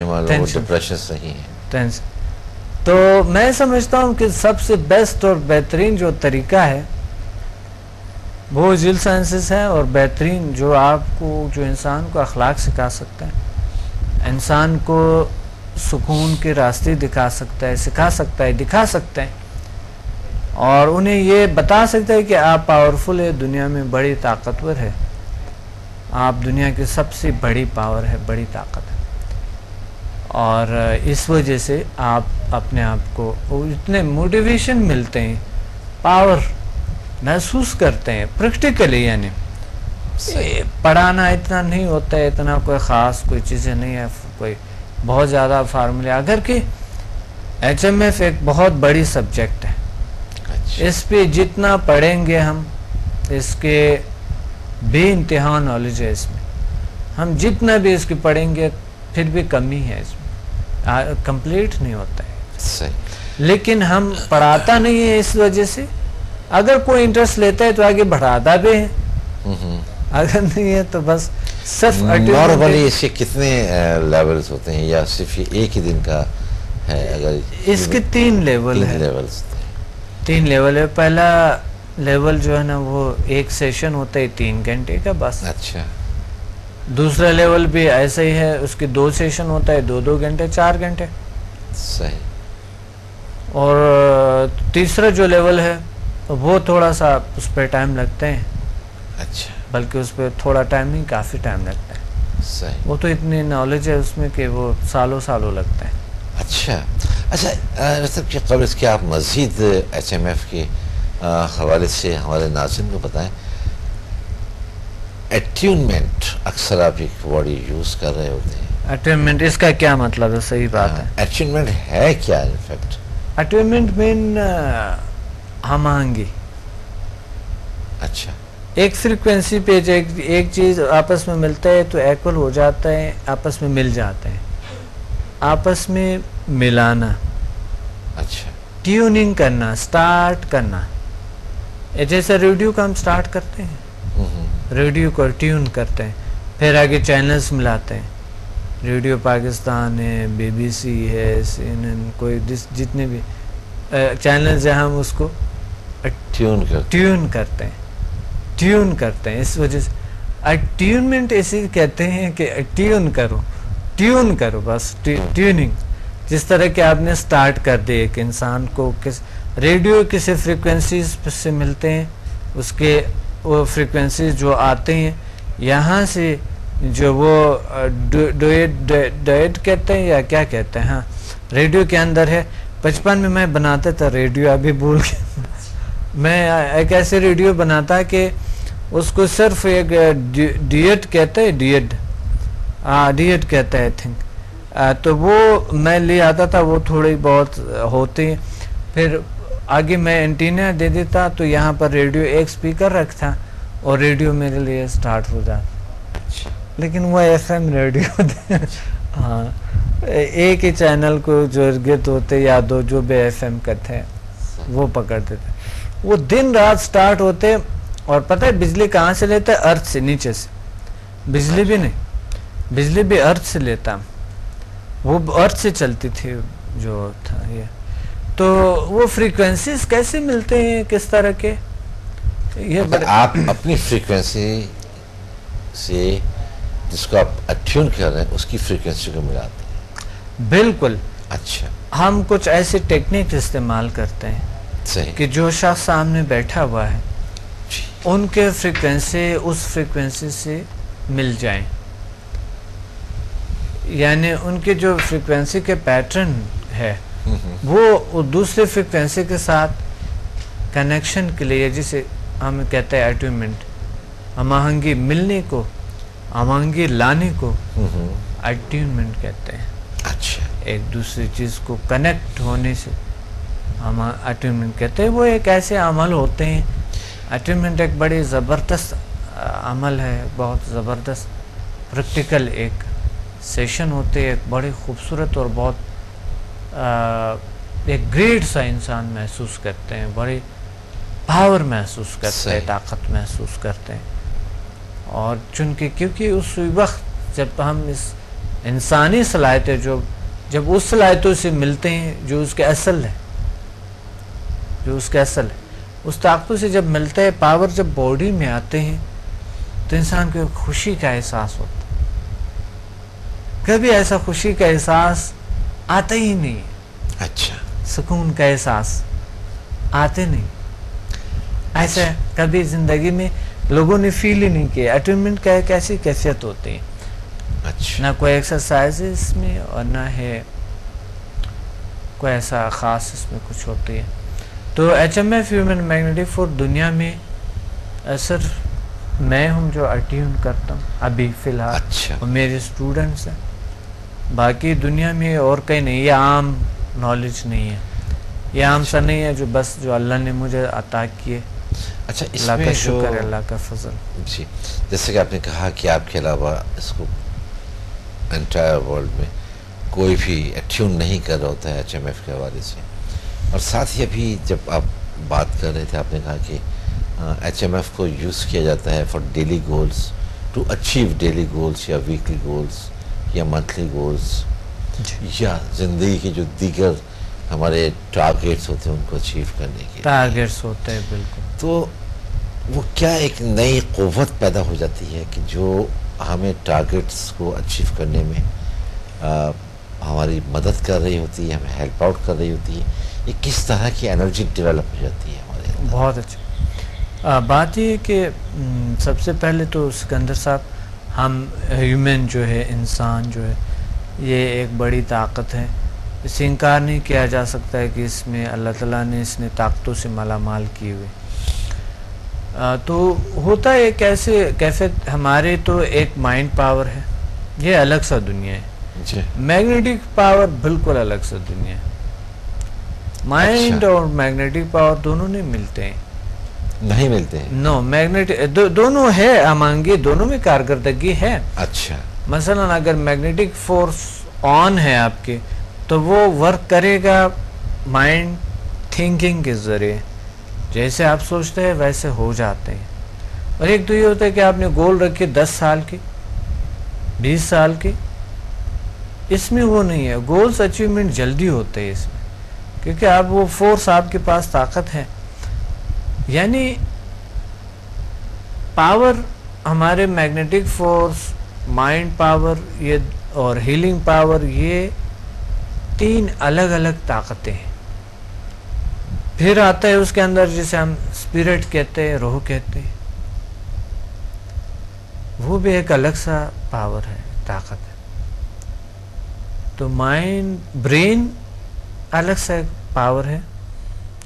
والا وہ ڈپریشن نہیں ہے. ٹینشن. تو میں سمجھتا ہوں کہ سب سے بیسٹ اور بہترین جو طریقہ ہے وہ ویژول سائنسز ہے, اور بہترین جو آپ کو, جو انسان کو اخلاق سکھا سکتا ہے, انسان کو سکون کے راستے دکھا سکتا ہے, سکھا سکتا ہے, دکھا سکتا ہے, اور انہیں یہ بتا سکتا ہے کہ آپ پاورفل ہے, دنیا میں بڑی طاقتور ہے, آپ دنیا کی سب سے بڑی پاور ہے, بڑی طاقت ہے. اور اس وجہ سے آپ اپنے آپ کو اتنے موٹیویشن ملتے ہیں, پاور محسوس کرتے ہیں پریکٹیکلی. یعنی پڑھانا اتنا نہیں ہوتا ہے, اتنا کوئی خاص کوئی چیزیں نہیں ہے, کوئی بہت زیادہ فارمولے, اگر کہ ایچ ایم ایف ایک بہت بڑی سبجیکٹ ہے. اس پہ جتنا پڑھیں گے ہم, اس کے بے انتہا نالج ہے اس میں, ہم جتنا بھی اس کی پڑھیں گے پھر بھی کمی ہے اس میں, کمپلیٹ نہیں ہوتا ہے. لیکن ہم پڑھاتا نہیں ہے اس وجہ سے. اگر کوئی انٹرسٹ لیتا ہے تو آگے بڑھاتا بھی ہے, اگر نہیں ہے تو بس صرف. نارملی اس کے کتنے لیولز ہوتے ہیں, یا صرف یہ ایک ہی دن کا ہے؟ اگر اس کے 3 لیول ہے. 3 لیول ہے. پہلا لیول جو ہے نا وہ ایک سیشن ہوتا ہے 3 گھنٹے کا بس. اچھا. دوسرا لیول بھی ایسا ہی ہے, اس کے 2 سیشن ہوتا ہے, 2 گھنٹے 4 گھنٹے. صحیح. اور تیسرا جو لیول ہے وہ تھوڑا سا اس پہ ٹائم لگتے ہیں. اچھا. بلکہ اس پہ تھوڑا ٹائم نہیں, کافی ٹائم لگتا ہے. صحیح. وہ تو اتنی نالج ہے اس میں کہ وہ سالوں لگتے ہیں. اچھا. مطلب کہ قبل اس کے آپ مزید ایچ ایم ایف کے حوالے سے ہمارے ناظرین کو بتائیں. اٹیونمنٹ اکثر آپ ایک ورڈ یوز کر رہے ہوتے ہیں. اٹیونمنٹ, اس کا کیا مطلب ہے؟ صحیح بات ہے. اٹیونمنٹ ہے کیا انفیکٹ؟ اٹیونمنٹ مین ہم آہنگی. اچھا. ایک فریکوینسی پہ ایک چیز آپس میں ملتا ہے تو ایکول ہو جاتا ہے, آپس میں مل جاتے ہیں, آپس میں ملانا. اچھا. ٹیوننگ کرنا, سٹارٹ کرنا. جیسے ریڈیو کا ہم سٹارٹ کرتے ہیں, ریڈیو کو ٹیون کرتے ہیں, پھر آگے چینلز ملاتے ہیں. ریڈیو پاکستان ہے, بی بی سی ہے, CNN, کوئی جتنے بھی چینلز ہیں, ہم اس کو ٹیون کرتے ہیں. اس وجہ سے اٹیونمنٹ ایسے کہتے ہیں کہ ٹیون کرو بس. ٹیوننگ جس طرح کہ آپ نے سٹارٹ کر دی ایک انسان کو, ریڈیو کسی فریکوینسیز سے ملتے ہیں, اس کے وہ فریکوینسیز جو آتے ہیں یہاں سے, جو وہ ڈویٹ کہتے ہیں یا کیا کہتے ہیں, ہاں ریڈیو کے اندر ہے. 55 میں بناتا تھا ریڈیو, ابھی بھول گیا. میں ایک ایسے ریڈیو بناتا کہ اس کو صرف ایک ڈیٹ کہتے ہیں, ڈیٹ کہتا ہے آئی تھنک. تو وہ میں لے آتا تھا, وہ تھوڑی بہت ہوتے ہیں. پھر آگے میں انٹینا دے دیتا, تو یہاں پر ریڈیو ایک سپیکر رکھتا اور ریڈیو میرے لیے سٹارٹ ہو جاتا. لیکن وہ ایف ایم ریڈیو تھے. ہاں, ایک ہی چینل کو جو ارگت ہوتے یا 2 جو بھی ایف ایم کا تھے وہ پکڑتے تھے. وہ دن رات سٹارٹ ہوتے. اور پتہ ہے بجلی کہاں سے لیتا ہے؟ ارتھ سے, نیچے سے. بجلی بھی نہیں, بجلی بھی ارتھ سے لیتا, وہ ارتھ سے چلتی تھی جو تھا یہ. تو وہ فریکوینسیز کیسے ملتے ہیں, کس طرح کے؟ یہ آپ اپنی فریکوینسی سے جس کو آپ اٹیون کر رہے ہیں اس کی فریکوینسی کو ملاتے ہیں. بالکل. اچھا. ہم کچھ ایسے ٹیکنیک استعمال کرتے ہیں صحیح کہ جو شخص سامنے بیٹھا ہوا ہے ان کے فریکوینسی اس فریکوینسی سے مل جائیں. یعنی ان کے جو فریکوینسی کے پیٹرن ہے وہ دوسرے فریکوینسی کے ساتھ کنیکشن کے لیے, جسے ہم کہتے ہیں اٹیونمنٹ, ہم آہنگی ملنے کو, ہم آہنگی لانے کو اٹیونمنٹ کہتے ہیں. اچھا. ایک دوسری چیز کو کنیکٹ ہونے سے ہم اٹیونمنٹ کہتے ہیں. وہ ایک ایسے عمل ہوتے ہیں. اٹیونمنٹ ایک بڑی زبردست عمل ہے, بہت زبردست پریکٹیکل ایک سیشن ہوتے ہیں. ایک بڑی خوبصورت اور بہت ایک گریٹ سا انسان محسوس کرتے ہیں, بڑی پاور محسوس کرتے ہیں, طاقت محسوس کرتے ہیں. اور چونکہ کیونکہ اس وقت جب ہم اس انسانی صلاحیتیں جو جب اس صلاحیتوں سے ملتے ہیں جو اس کے اصل ہے، اس طاقتوں سے جب ملتا ہے، پاور جب باڈی میں آتے ہیں تو انسان کو ایک خوشی کا احساس ہوتا ہے. کبھی ایسا خوشی کا احساس آتا ہی نہیں ہے. اچھا. سکون کا احساس آتے نہیں. ایسا کبھی زندگی میں لوگوں نے فیل ہی نہیں کیا. اٹینمنٹ کا ایک ایسی کیفیت ہوتی ہے. اچھا. نہ کوئی ایکسرسائز ہے اس میں اور نہ ہے کوئی ایسا خاص اس میں کچھ ہوتی ہے. تو H M F human magnetic force دنیا میں صرف میں ہوں جو اٹیون کرتا ہوں ابھی فی الحال. اچھا. اور میرے اسٹوڈنٹس ہیں. باقی دنیا میں اور کہیں نہیں. یہ عام نالج نہیں ہے. یہ عام سا نہیں ہے جو اللہ نے مجھے عطا کیے. اچھا. اس اللہ میں کا شکر ہے، اللہ کا فضل. جی، جیسے کہ آپ نے کہا کہ آپ کے علاوہ اس کو انٹائر ورلڈ میں کوئی بھی اٹیون نہیں کر رہا ہوتا ہے ایچ ایم ایف کے حوالے سے. اور ساتھ ہی ابھی جب آپ بات کر رہے تھے آپ نے کہا کہ ایچ ایم ایف کو یوز کیا جاتا ہے for daily goals, to achieve daily goals یا ویکلی گولز یا منتھلی گولز یا زندگی کے جو دیگر ہمارے ٹارگیٹس ہوتے ہیں ان کو اچیو کرنے کے ٹارگیٹس ہوتے ہیں. بالکل. تو وہ کیا ایک نئی قوت پیدا ہو جاتی ہے کہ جو ہمیں ٹارگیٹس کو اچیو کرنے میں ہماری مدد کر رہی ہوتی ہے، ہمیں ہیلپ آؤٹ کر رہی ہوتی ہے. یہ کس طرح کی انرجی ڈیولپ ہو جاتی ہے ہمارے اندر؟ بہت اچھا. بات یہ کہ سب سے پہلے تو سکندر صاحب، ہم ہیومن جو ہے، انسان جو ہے، یہ ایک بڑی طاقت ہے. اسے انکار نہیں کیا جا سکتا ہے کہ اس میں اللہ تعالیٰ نے اس نے طاقتوں سے مالا مال کیے ہوئے. تو ہوتا ہے کیسے کیفیت ہمارے تو ایک مائنڈ پاور ہے، یہ الگ سا دنیا ہے. میگنیٹک پاور بالکل الگ سا دنیا ہے. مائنڈ اور میگنیٹک پاور دونوں نہیں ملتے ہیں. نہیں ملتے ہیں. نو میگنیٹک دونوں ہے امانگی، دونوں میں کارکردگی ہے. اچھا. مثلا اگر میگنیٹک فورس آن ہے آپ کے تو وہ ورک کرے گا مائنڈ تھنکنگ کے ذریعے. جیسے آپ سوچتے ہیں ویسے ہو جاتے ہیں. اور ایک تو یہ ہوتا ہے کہ آپ نے گول رکھے 10 سال کے، 20 سال کے، اس میں وہ نہیں ہے. گولز اچیومنٹ جلدی ہوتے ہیں اس میں، کیونکہ آپ وہ فورس آپ کے پاس طاقت ہے. یعنی پاور ہمارے میگنیٹک فورس، مائنڈ پاور یہ اور ہیلنگ پاور، یہ 3 الگ الگ طاقتیں ہیں. پھر آتا ہے اس کے اندر جسے ہم اسپرٹ کہتے ہیں، روح کہتے ہیں. وہ بھی ایک الگ سا پاور ہے، طاقت ہے. تو مائنڈ، برین الگ سا ایک پاور ہے.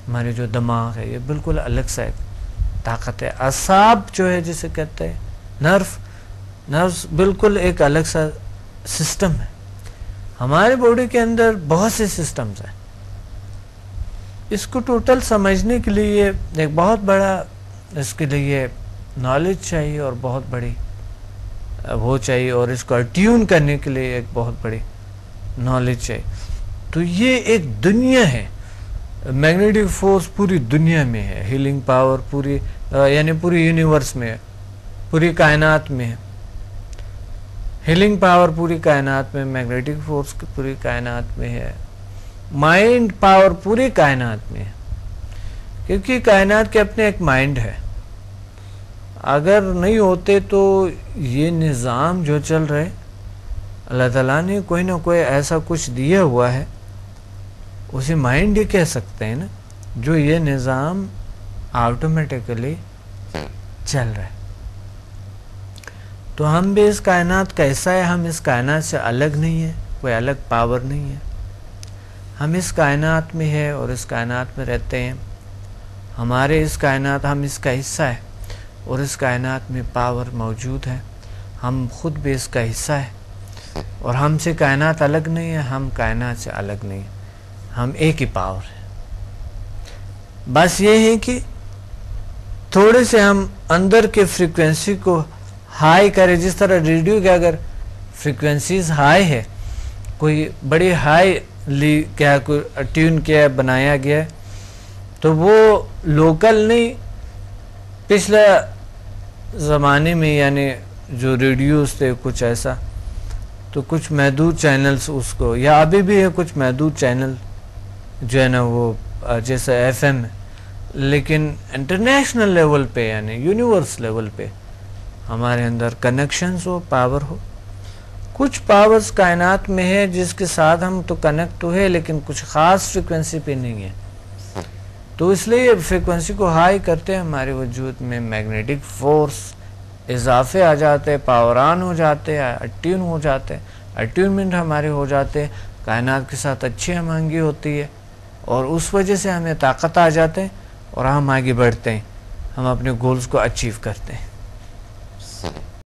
ہمارے جو دماغ ہے یہ بالکل الگ سا ایک طاقت ہے. اعصاب جو ہے جسے کہتے ہیں، نروس بالکل ایک الگ سا سسٹم ہے. ہمارے باڈی کے اندر بہت سے سسٹمز ہیں. اس کو ٹوٹل سمجھنے کے لیے ایک بہت بڑا اس کے لیے نالج چاہیے اور بہت بڑی وہ چاہیے، اور اس کو اٹیون کرنے کے لیے ایک بہت بڑی نالج چاہیے. تو یہ ایک دنیا ہے. میگنیٹک فورس پوری دنیا میں ہے. ہیلنگ پاور پوری یعنی پوری یونیورس میں ہے، پوری کائنات میں ہے. ہیلنگ پاور پوری کائنات میں، میگنیٹک فورس پوری کائنات میں ہے. مائنڈ پاور پوری کائنات میں ہے، کیونکہ کائنات کے اپنے ایک مائنڈ ہے. اگر نہیں ہوتے تو یہ نظام جو چل رہے، اللہ تعالیٰ نے کوئی نہ کوئی ایسا کچھ دیا ہوا ہے، اسے مائنڈ ہی کہہ سکتے ہیں نا، جو یہ نظام آٹومیٹیکلی چل رہا ہے. تو ہم بھی اس کائنات کا حصہ ہے. ہم اس کائنات سے الگ نہیں ہیں، کوئی الگ پاور نہیں ہے. ہم اس کائنات میں ہے اور اس کائنات میں رہتے ہیں. ہمارے اس کائنات، ہم اس کا حصہ ہے اور اس کائنات میں پاور موجود ہے. ہم خود بھی اس کا حصہ ہے اور ہم سے کائنات الگ نہیں ہے، ہم کائنات سے الگ نہیں ہیں. ہم ایک ہی پاور ہے. بس یہ ہے کہ تھوڑے سے ہم اندر کے فریکوینسی کو ہائی کریں. جس طرح ریڈیو کے اگر فریکوینسیز ہائی ہے، کوئی بڑی ہائی کیا کوئی ٹیون کیا بنایا گیا ہے، تو وہ لوکل نہیں، پچھلے زمانے میں یعنی جو ریڈیوز تھے کچھ ایسا، تو کچھ محدود چینلز اس کو، یا ابھی بھی ہے کچھ محدود چینل جو ہے نا وہ جیسے ایف ایم ہے، لیکن انٹرنیشنل لیول پہ یعنی یونیورس لیول پہ ہمارے اندر کنیکشنز ہو، پاور ہو. کچھ پاورز کائنات میں ہے جس کے ساتھ ہم تو کنیکٹ تو ہے لیکن کچھ خاص فریکوینسی پہ نہیں ہے، تو اس لیے فریکوینسی کو ہائی کرتے ہیں ہمارے وجود میں میگنیٹک فورس اضافے آ جاتے، پاور آن ہو جاتے، اٹیون ہو جاتے، اٹیونمنٹ ہمارے ہو جاتے، کائنات کے ساتھ اچھی ہم آہنگی ہوتی ہے، اور اس وجہ سے ہمیں طاقت آ جاتے ہیں اور ہم آگے بڑھتے ہیں، ہم اپنے گولز کو اچیو کرتے ہیں.